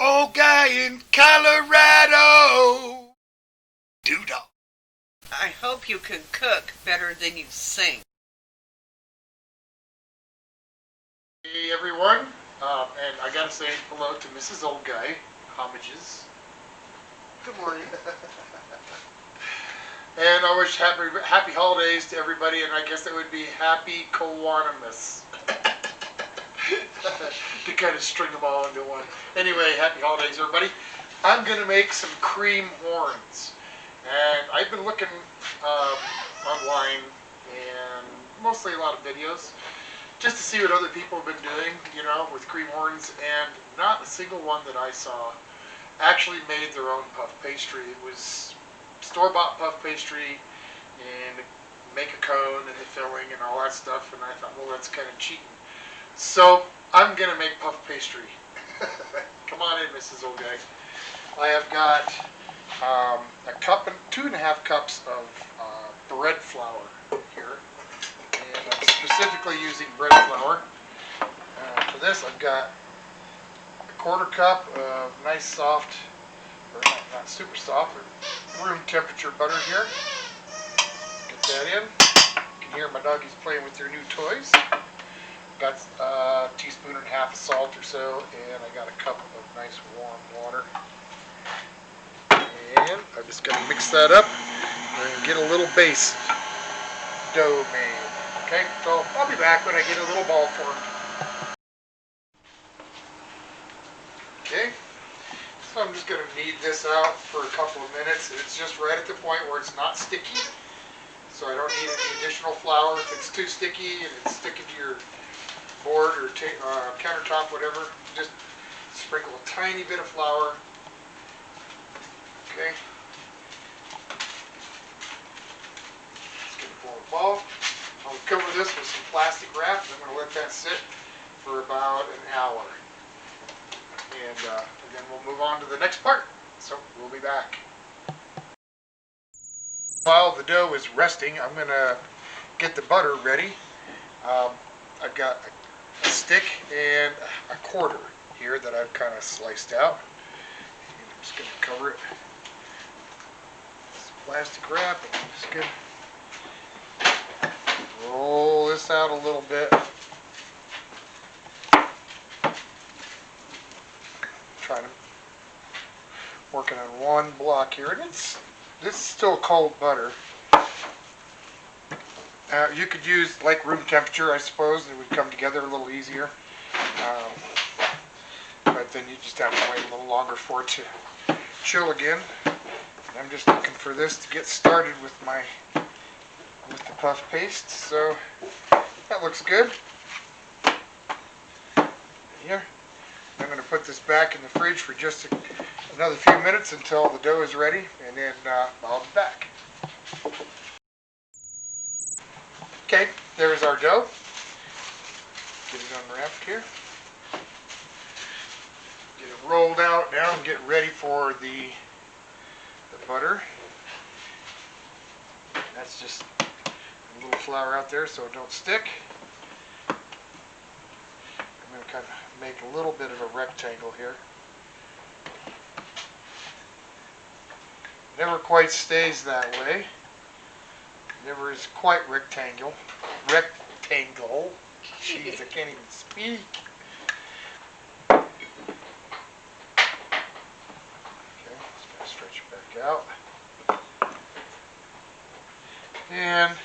Old guy in Colorado. Doodle. I hope you can cook better than you sing. Hey everyone, and I gotta say hello to Mrs. Old Guy. Homages. Good morning. And I wish happy holidays to everybody, and I guess that would be happy Kiwanis. To kind of string them all into one. Anyway, happy holidays everybody. I'm gonna make some cream horns. And I've been looking online and mostly a lot of videos just to see what other people have been doing, you know, with cream horns, and not a single one that I saw actually made their own puff pastry. It was store-bought puff pastry and make a cone and the filling and all that stuff, and I thought, well, that's kind of cheating. So I'm gonna make puff pastry. Come on in, Mrs. Old Guy. I have got a cup and 2.5 cups of bread flour here, and I'm specifically using bread flour. For this, I've got a 1/4 cup of nice soft, or not super soft, but room temperature butter here. Get that in. You can hear my doggies playing with their new toys. Got a teaspoon and a half of salt or so, and I got a cup of nice warm water. And I'm just going to mix that up and get a little base dough made. Okay, so I'll be back when I get a little ball formed. Okay, so I'm just going to knead this out for a couple of minutes. It's just right at the point where it's not sticky, so I don't need any additional flour. If it's too sticky and it's sticking to your board or countertop, whatever, just sprinkle a tiny bit of flour. Okay. Let's get a ball. I'll cover this with some plastic wrap, and I'm going to let that sit for about an hour. And then we'll move on to the next part. So we'll be back. While the dough is resting, I'm going to get the butter ready. I've got a stick and a 1/4 here that I've kind of sliced out. And I'm just going to cover it. Plastic wrap, and I'm just gonna roll this out a little bit. Trying to working on one block here, and this is still cold butter. You could use like room temperature, I suppose. It would come together a little easier. But then you just have to wait a little longer for it to chill again. I'm just looking for this to get started with the puff paste, so that looks good. Here, I'm going to put this back in the fridge for just another few minutes until the dough is ready, and then I'll be back. Okay, there's our dough. Get it unwrapped here. Get it rolled out now and get ready for the butter. That's just a little flour out there so it don't stick. I'm going to kind of make a little bit of a rectangle here. Never quite stays that way. Never is quite rectangle. Jeez, I can't even speak. Stretch it back out. And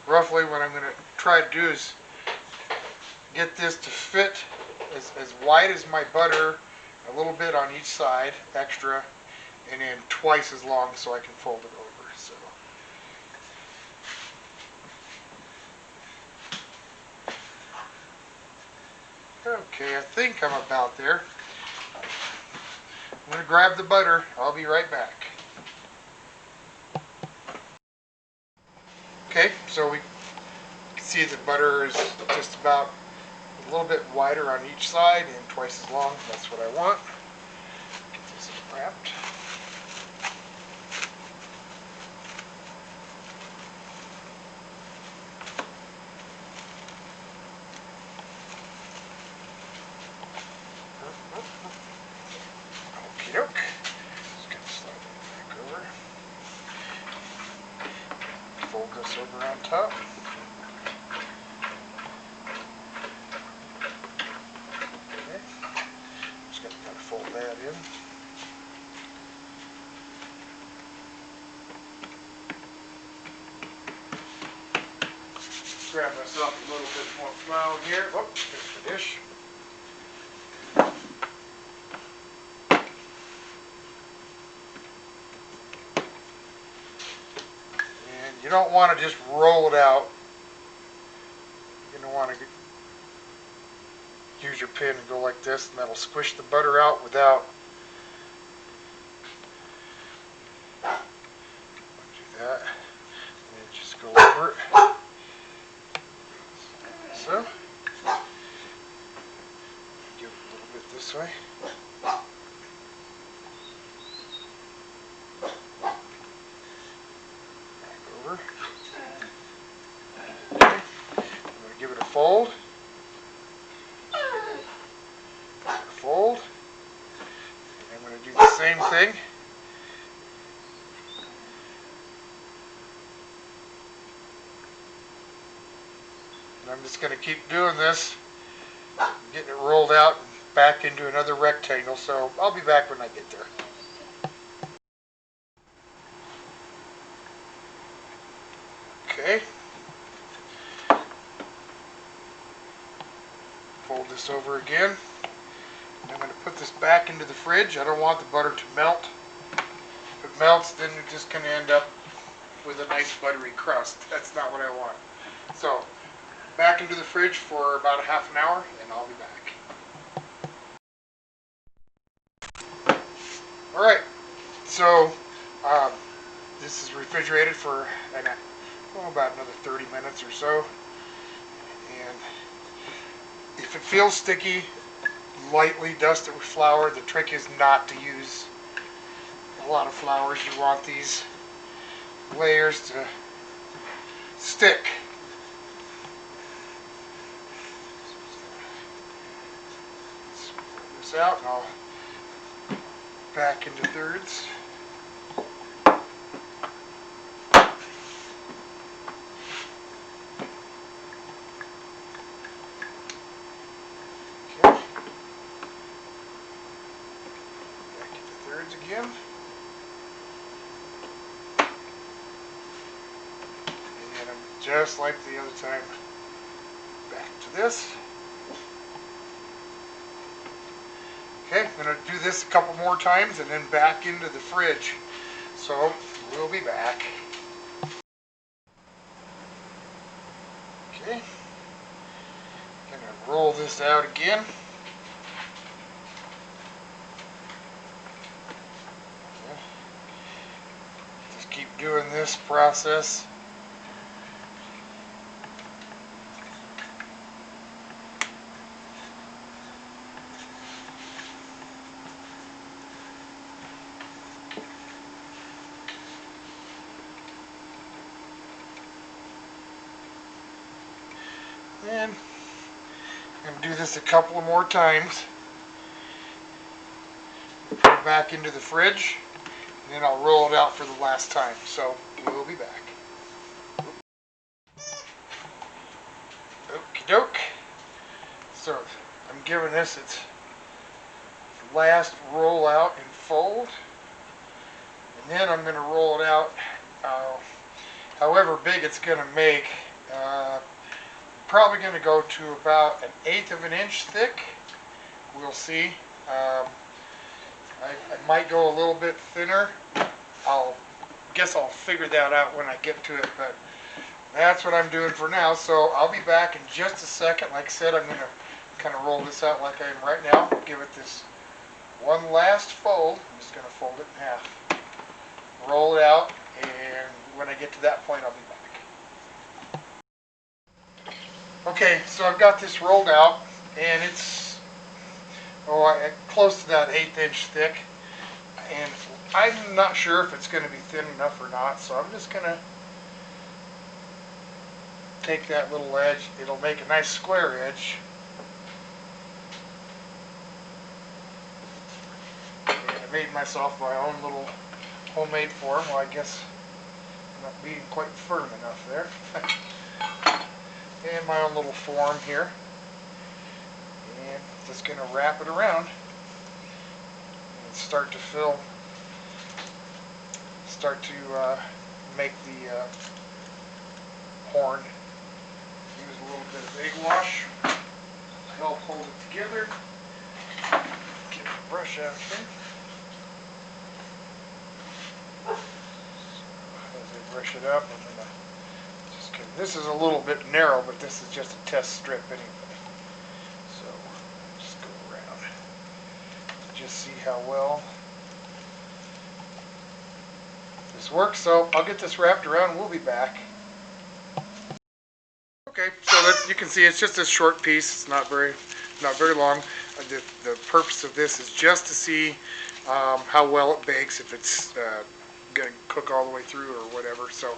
roughly what I'm going to try to do is get this to fit as wide as my butter, a little bit on each side, extra, and then twice as long so I can fold it over. So. Okay, I think I'm about there. I'm going to grab the butter. I'll be right back. Okay, so we can see the butter is just about a little bit wider on each side and twice as long. That's what I want. Get this wrapped. top. Okay. Just gotta kind of fold that in. Grab myself a little bit more flour here. Oh, there's the dish. And you don't want to just roll it out. You're going to want to use your pin and go like this, and that'll squish the butter out without. Do that. And just go over it. So. Give it a little bit this way. Back over. Okay. I'm going to give it a fold. Fold. And I'm going to do the same thing. And I'm just going to keep doing this, getting it rolled out and back into another rectangle. So I'll be back when I get there. Okay. Fold this over again. I'm going to put this back into the fridge. I don't want the butter to melt. If it melts, then you're just going to end up with a nice buttery crust. That's not what I want. So, back into the fridge for about a half an hour, and I'll be back. Alright, so this is refrigerated for about another 30 minutes or so. And if it feels sticky, lightly dust it with flour. The trick is not to use a lot of flours. You want these layers to stick. Let's pull this out and I'll back into thirds. Again. And I'm just like the other time, back to this. Okay, I'm going to do this a couple more times and then back into the fridge. So we'll be back. Okay, going to roll this out again. Keep doing this process. And I'm going to do this a couple of more times. Put it back into the fridge. And then I'll roll it out for the last time. So we'll be back. Okie doke. So I'm giving this its last roll out and fold. And then I'm going to roll it out however big it's going to make. Probably going to go to about 1/8 of an inch thick. We'll see. I might go a little bit thinner. Guess I'll figure that out when I get to it, but that's what I'm doing for now. So I'll be back in just a second. Like I said, I'm going to kind of roll this out like I am right now. Give it this one last fold. I'm just going to fold it in half. Roll it out, and when I get to that point, I'll be back. Okay, so I've got this rolled out, and it's close to that 1/8 inch thick, and I'm not sure if it's going to be thin enough or not, so I'm just going to take that little edge. It'll make a nice square edge. And I made myself my own little homemade form. Well, I guess not being quite firm enough there. And my own little form here. And just going to wrap it around and start to fill, start to make the horn. Use a little bit of egg wash to help hold it together. Get the brush out here. As I brush it up, I'm going to just get, this is a little bit narrow, but this is just a test strip anyway. So just go around. Just see how well this works. So I'll get this wrapped around and we'll be back. Okay, so that you can see it's just a short piece. It's not very long. The purpose of this is just to see how well it bakes, if it's going to cook all the way through or whatever. So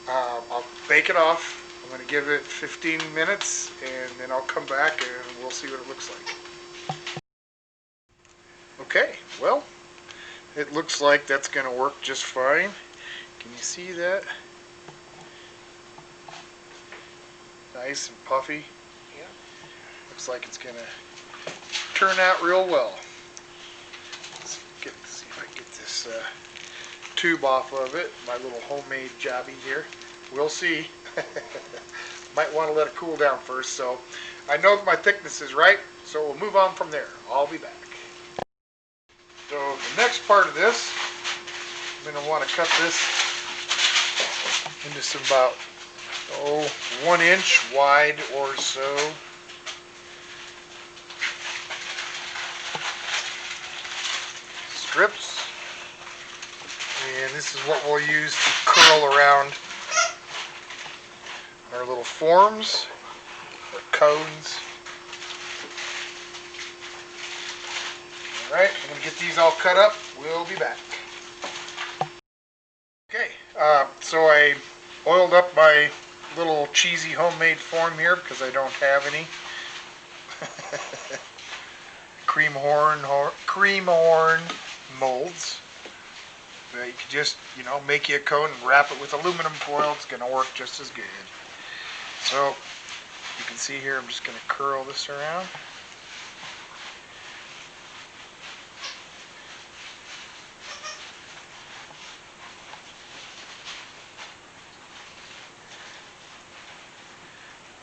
I'll bake it off. I'm going to give it 15 minutes and then I'll come back and we'll see what it looks like. Okay, well, it looks like that's going to work just fine. Can you see that? Nice and puffy. Yeah. Looks like it's going to turn out real well. Let's see if I can get this tube off of it. My little homemade jobby here. We'll see. Might want to let it cool down first. So I know my thickness is right, so we'll move on from there. I'll be back. So the next part of this, I'm going to want to cut this into some about 1 inch wide or so. Strips. And this is what we'll use to curl around our little forms or cones. Alright, I'm going to get these all cut up. We'll be back. Okay, so I oiled up my little cheesy homemade form here because I don't have any. cream horn molds. You can just, make you a cone and wrap it with aluminum foil. It's going to work just as good. So you can see here, I'm just going to curl this around.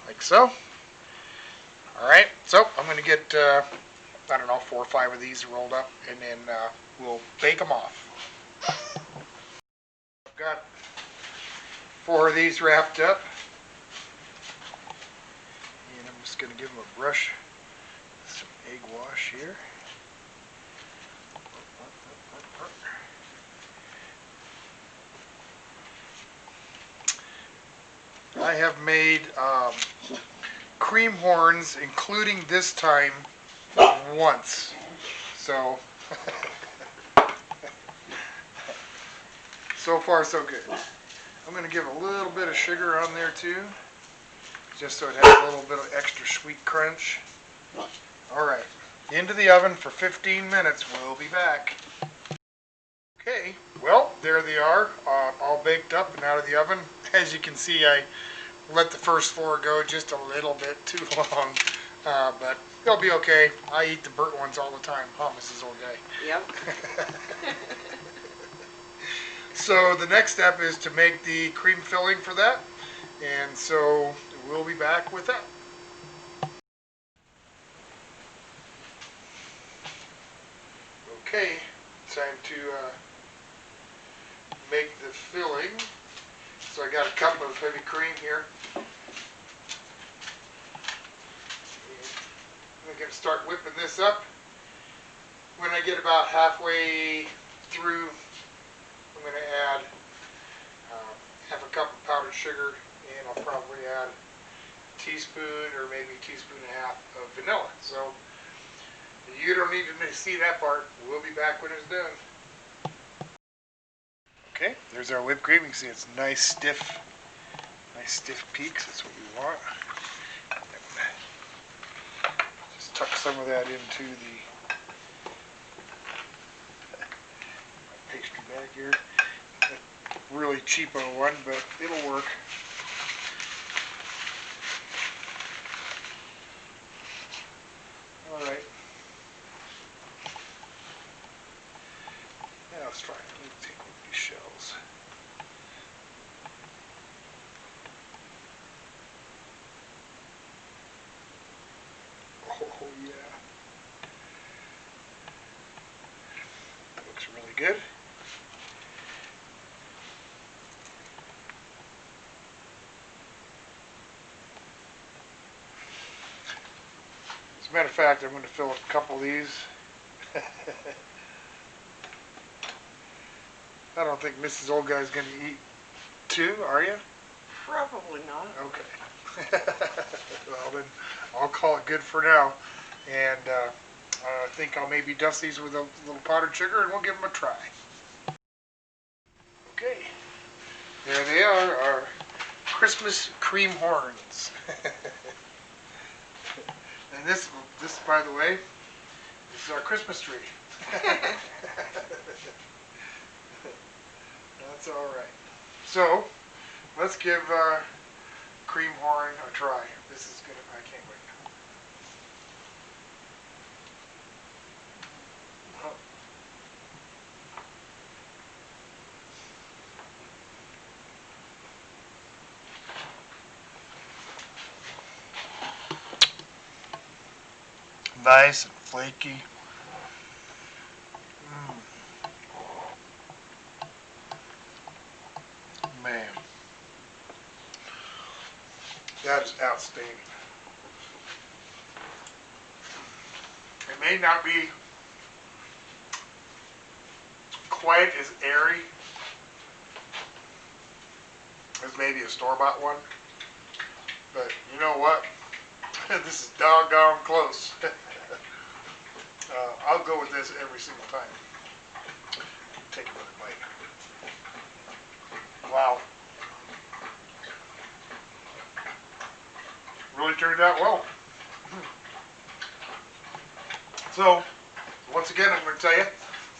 Like so. Alright, so I'm going to get, I don't know, 4 or 5 of these rolled up, and then we'll bake them off. I've got 4 of these wrapped up, and I'm just going to give them a brush with some egg wash here. I have made cream horns, including this time, once. So, so far so good. I'm going to give a little bit of sugar on there too, just so it has a little bit of extra sweet crunch. Alright, into the oven for 15 minutes. We'll be back. Okay, well, there they are, all baked up and out of the oven. As you can see, I let the first 4 go just a little bit too long, but they'll be okay. I eat the burnt ones all the time, huh, Mrs. Old Guy? Yep. So the next step is to make the cream filling for that, and so we'll be back with that. Okay, time to make the filling. So I got a cup of heavy cream here. I'm going to start whipping this up. When I get about halfway through, I'm going to add half a cup of powdered sugar, and I'll probably add a teaspoon or maybe a teaspoon and a half of vanilla. So you don't need to see that part. We'll be back when it's done. Okay, there's our whipped cream. You can see it's nice stiff peaks. That's what we want. Just tuck some of that into the pastry bag here. really cheapo one, but it'll work. All right. Now let's try it. Let me take one of these shells. Oh yeah. That looks really good. As a matter of fact, I'm going to fill up a couple of these. I don't think Mrs. Old Guy's going to eat two, are you? Probably not. Okay. Well, then I'll call it good for now. And I think I'll maybe dust these with a little powdered sugar and we'll give them a try. Okay. There they are, our Christmas cream horns. And this, by the way, is our Christmas tree. That's all right. So, let's give cream horn a try. This is good. I can't wait. Oh. Nice and flaky. Man, that is outstanding. It may not be quite as airy as maybe a store-bought one, but you know what? This is doggone close. I'll go with this every single time. Take another bite. Wow. Really turned out well. So, once again, I'm going to tell you,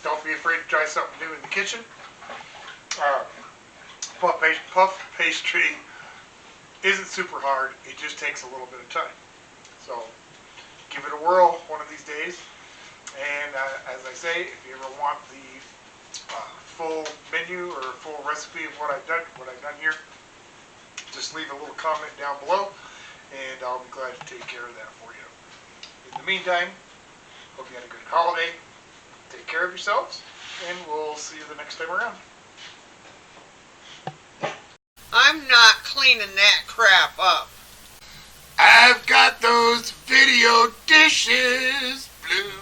don't be afraid to try something new in the kitchen. Puff pastry isn't super hard. It just takes a little bit of time. So, give it a whirl one of these days. And as I say, if you ever want the full menu or full recipe of what I've done here, just leave a little comment down below, and I'll be glad to take care of that for you. In the meantime, hope you had a good holiday. Take care of yourselves, and we'll see you the next time around. I'm not cleaning that crap up. I've got those video dishes blues.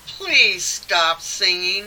Please stop singing.